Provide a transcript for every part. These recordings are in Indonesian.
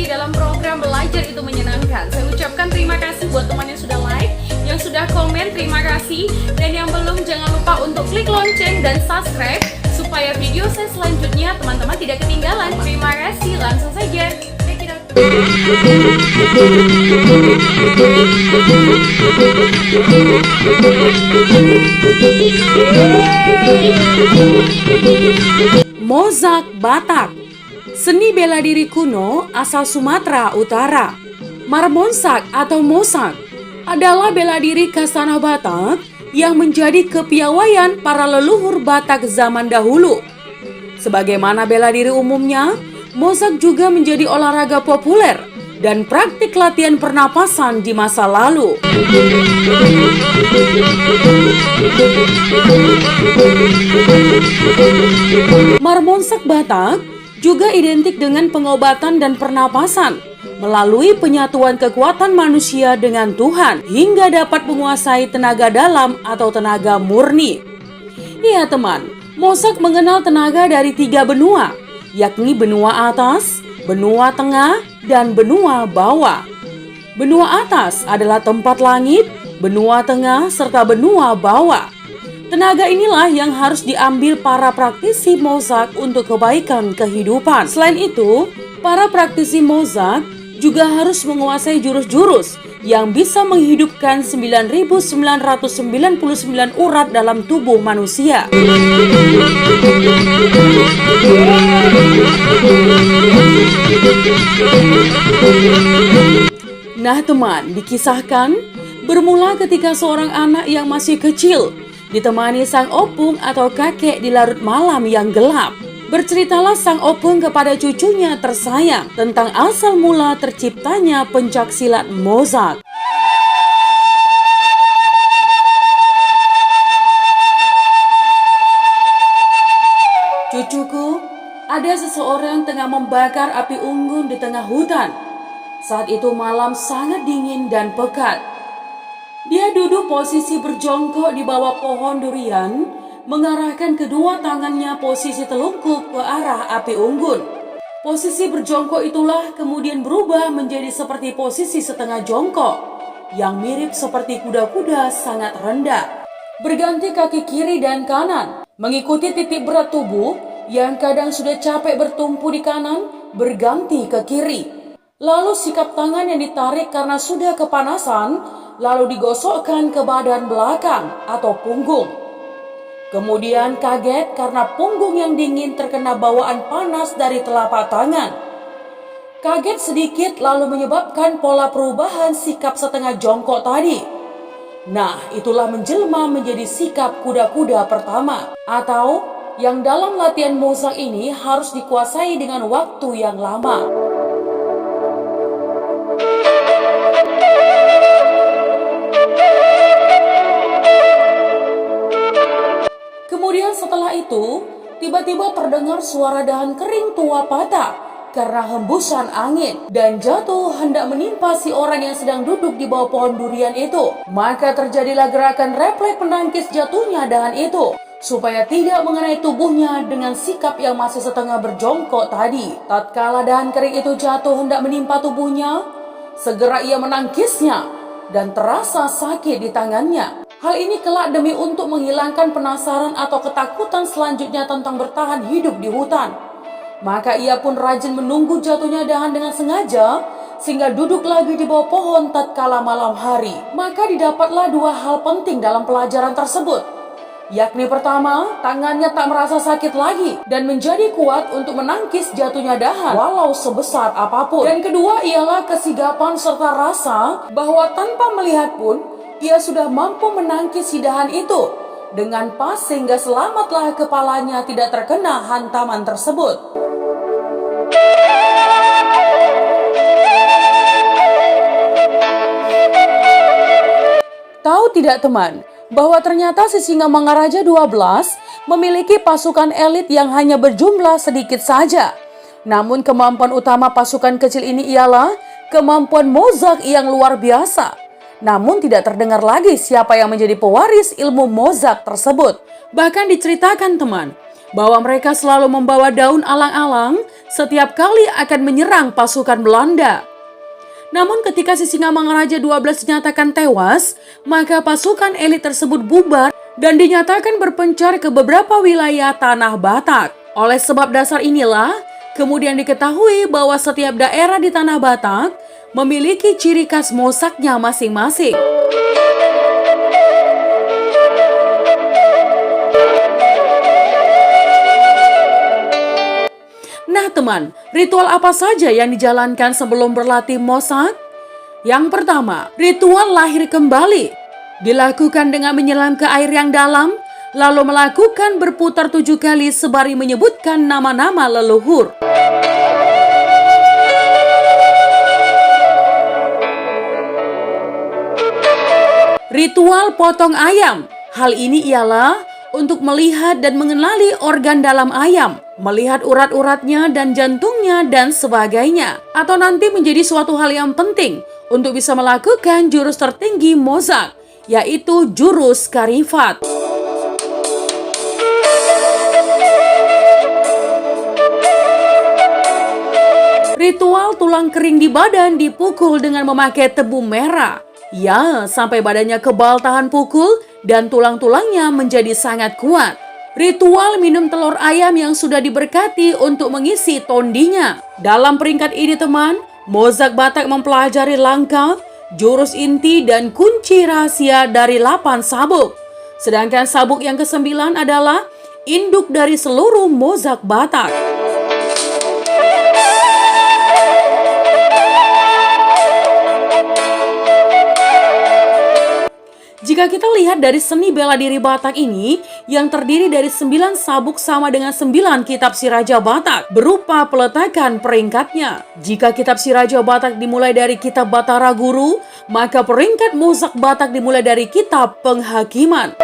Dalam program Belajar Itu Menyenangkan. Saya ucapkan terima kasih buat teman yang sudah like, yang sudah komen, terima kasih. Dan yang belum, jangan lupa untuk klik lonceng dan subscribe supaya video saya selanjutnya teman-teman tidak ketinggalan. Terima kasih, langsung saja. Check it out. Mozak Batak, seni bela diri kuno asal Sumatera Utara. Marmonsak atau mosak adalah bela diri khas tanah Batak yang menjadi kepiawaian para leluhur Batak zaman dahulu. Sebagaimana bela diri umumnya, mosak juga menjadi olahraga populer dan praktik latihan pernapasan di masa lalu. Marmonsak Batak juga identik dengan pengobatan dan pernapasan melalui penyatuan kekuatan manusia dengan Tuhan hingga dapat menguasai tenaga dalam atau tenaga murni. Ya teman, mosak mengenal tenaga dari 3 benua, yakni benua atas, benua tengah, dan benua bawah. Benua atas adalah tempat langit, benua tengah, serta benua bawah. Tenaga inilah yang harus diambil para praktisi mosak untuk kebaikan kehidupan. Selain itu, para praktisi mosak juga harus menguasai jurus-jurus yang bisa menghidupkan 9.999 urat dalam tubuh manusia. Nah teman, dikisahkan bermula ketika seorang anak yang masih kecil ditemani sang opung atau kakek di larut malam yang gelap. Berceritalah sang opung kepada cucunya tersayang tentang asal mula terciptanya pencaksilat mosak. Cucuku, ada seseorang tengah membakar api unggun di tengah hutan. Saat itu malam sangat dingin dan pekat. Dia duduk posisi berjongkok di bawah pohon durian, mengarahkan kedua tangannya posisi telungkup ke arah api unggun. Posisi berjongkok itulah kemudian berubah menjadi seperti posisi setengah jongkok, yang mirip seperti kuda-kuda sangat rendah. Berganti kaki kiri dan kanan, mengikuti titik berat tubuh yang kadang sudah capek bertumpu di kanan, berganti ke kiri. Lalu sikap tangan yang ditarik karena sudah kepanasan, lalu digosokkan ke badan belakang atau punggung. Kemudian kaget karena punggung yang dingin terkena bawaan panas dari telapak tangan. Kaget sedikit lalu menyebabkan pola perubahan sikap setengah jongkok tadi. Nah, itulah menjelma menjadi sikap kuda-kuda pertama, atau yang dalam latihan mosak ini harus dikuasai dengan waktu yang lama. Kemudian setelah itu, tiba-tiba terdengar suara dahan kering tua patah karena hembusan angin dan jatuh hendak menimpa si orang yang sedang duduk di bawah pohon durian itu. Maka terjadilah gerakan refleks penangkis jatuhnya dahan itu supaya tidak mengenai tubuhnya dengan sikap yang masih setengah berjongkok tadi. Tatkala dahan kering itu jatuh hendak menimpa tubuhnya, segera ia menangkisnya dan terasa sakit di tangannya. Hal ini kelak demi untuk menghilangkan penasaran atau ketakutan selanjutnya tentang bertahan hidup di hutan. Maka ia pun rajin menunggu jatuhnya dahan dengan sengaja, sehingga duduk lagi di bawah pohon tatkala malam hari. Maka didapatlah 2 hal penting dalam pelajaran tersebut, yakni pertama, tangannya tak merasa sakit lagi dan menjadi kuat untuk menangkis jatuhnya dahan walau sebesar apapun. Dan kedua ialah kesigapan serta rasa bahwa tanpa melihat pun ia sudah mampu menangkis hidahan itu dengan pas sehingga selamatlah kepalanya tidak terkena hantaman tersebut. Tahu tidak teman, bahwa ternyata si Singamangaraja 12 memiliki pasukan elit yang hanya berjumlah sedikit saja. Namun kemampuan utama pasukan kecil ini ialah kemampuan Mozak yang luar biasa. Namun tidak terdengar lagi siapa yang menjadi pewaris ilmu Mozak tersebut. Bahkan diceritakan teman, bahwa mereka selalu membawa daun alang-alang setiap kali akan menyerang pasukan Belanda. Namun ketika si Singamangaraja 12 dinyatakan tewas, maka pasukan elit tersebut bubar dan dinyatakan berpencar ke beberapa wilayah tanah Batak. Oleh sebab dasar inilah, kemudian diketahui bahwa setiap daerah di tanah Batak memiliki ciri khas Mozaknya masing-masing. Nah teman, ritual apa saja yang dijalankan sebelum berlatih Mozak? Yang pertama, ritual lahir kembali. Dilakukan dengan menyelam ke air yang dalam, lalu melakukan berputar 7 kali sembari menyebutkan nama-nama leluhur. Ritual potong ayam. Hal ini ialah untuk melihat dan mengenali organ dalam ayam, melihat urat-uratnya dan jantungnya dan sebagainya. Atau nanti menjadi suatu hal yang penting untuk bisa melakukan jurus tertinggi Mozak, yaitu jurus Karifat. Ritual tulang kering di badan dipukul dengan memakai tebu merah. Ya, sampai badannya kebal tahan pukul dan tulang-tulangnya menjadi sangat kuat. Ritual minum telur ayam yang sudah diberkati untuk mengisi tondinya. Dalam peringkat ini teman, Mozak Batak mempelajari langkah, jurus inti dan kunci rahasia dari 8 sabuk. Sedangkan sabuk yang ke-9 adalah induk dari seluruh Mozak Batak. Jika kita lihat dari seni bela diri Batak ini, yang terdiri dari 9 sabuk sama dengan 9 kitab si Raja Batak, berupa peletakan peringkatnya. Jika kitab si Raja Batak dimulai dari kitab Batara Guru, maka peringkat Mozak Batak dimulai dari kitab Penghakiman.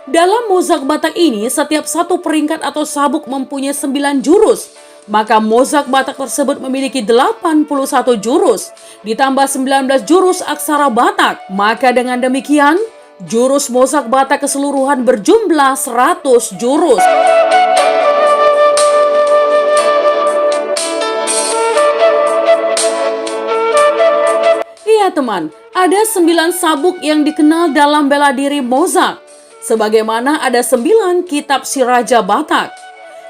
Dalam Mozak Batak ini, setiap satu peringkat atau sabuk mempunyai 9 jurus. Maka Mozak Batak tersebut memiliki 81 jurus, ditambah 19 jurus aksara Batak. Maka dengan demikian, jurus Mozak Batak keseluruhan berjumlah 100 jurus. Iya teman, ada 9 sabuk yang dikenal dalam bela diri Mozak, sebagaimana ada 9 kitab si Raja Batak.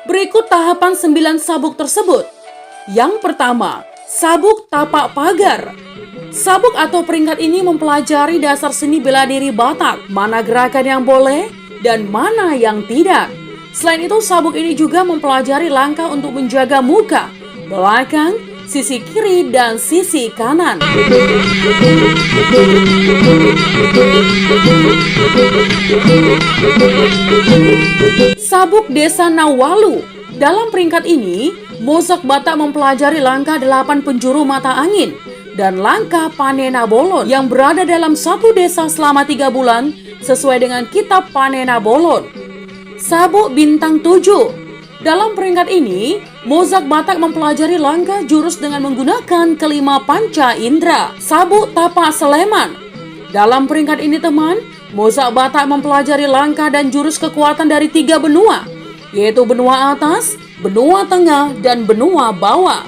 Berikut tahapan 9 sabuk tersebut. Yang pertama, sabuk tapak pagar. Sabuk atau peringkat ini mempelajari dasar seni bela diri Batak, mana gerakan yang boleh dan mana yang tidak. Selain itu, sabuk ini juga mempelajari langkah untuk menjaga muka, belakang, sisi kiri, dan sisi kanan. Sabuk Desa Nawalu. Dalam peringkat ini, Mozak Batak mempelajari langkah 8 penjuru mata angin dan langkah Panena Bolon yang berada dalam satu desa selama 3 bulan sesuai dengan kitab Panena Bolon. Sabuk Bintang 7. Dalam peringkat ini, Mozak Batak mempelajari langkah jurus dengan menggunakan kelima panca indera. Sabuk Tapak Sleman. Dalam peringkat ini teman, Mozak Batak mempelajari langkah dan jurus kekuatan dari 3 benua, yaitu benua atas, benua tengah, dan benua bawah.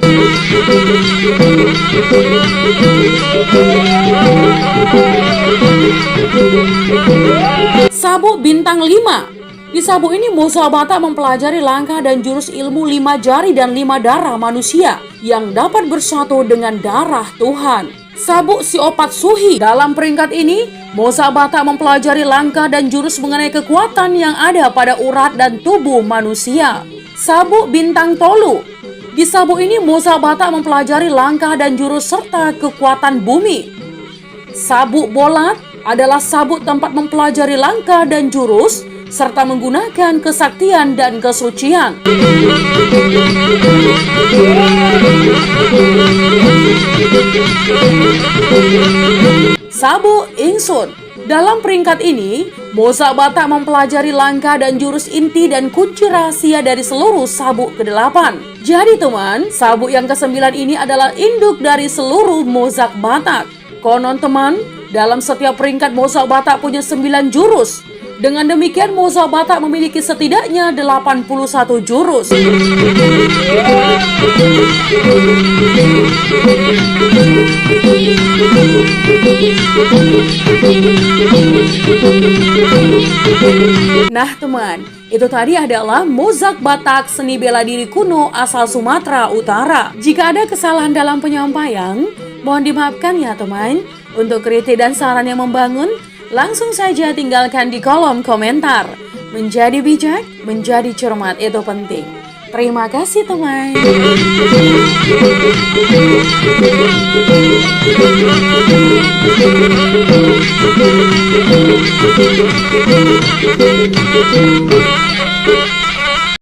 Sabuk Bintang 5. Di sabuk ini Mozak Batak mempelajari langkah dan jurus ilmu 5 jari dan 5 darah manusia yang dapat bersatu dengan darah Tuhan. Sabuk Siopat Suhi. Dalam peringkat ini, Mozak Batak mempelajari langkah dan jurus mengenai kekuatan yang ada pada urat dan tubuh manusia. Sabuk Bintang Tolu. Di sabuk ini Mozak Batak mempelajari langkah dan jurus serta kekuatan bumi. Sabuk Bolat adalah sabuk tempat mempelajari langkah dan jurus serta menggunakan kesaktian dan kesucian. Sabuk Ingsun. Dalam peringkat ini, Mozak Batak mempelajari langkah dan jurus inti dan kunci rahasia dari seluruh sabuk ke-8. Jadi teman, sabuk yang ke-9 ini adalah induk dari seluruh Mozak Batak. Konon teman, dalam setiap peringkat Mozak Batak punya 9 jurus. Dengan demikian Mozak Batak memiliki setidaknya 81 jurus. Nah teman, itu tadi adalah Mozak Batak seni bela diri kuno asal Sumatera Utara. Jika ada kesalahan dalam penyampaian, mohon dimaafkan ya teman. Untuk kritik dan saran yang membangun, langsung saja tinggalkan di kolom komentar. Menjadi bijak, menjadi cermat itu penting. Terima kasih teman.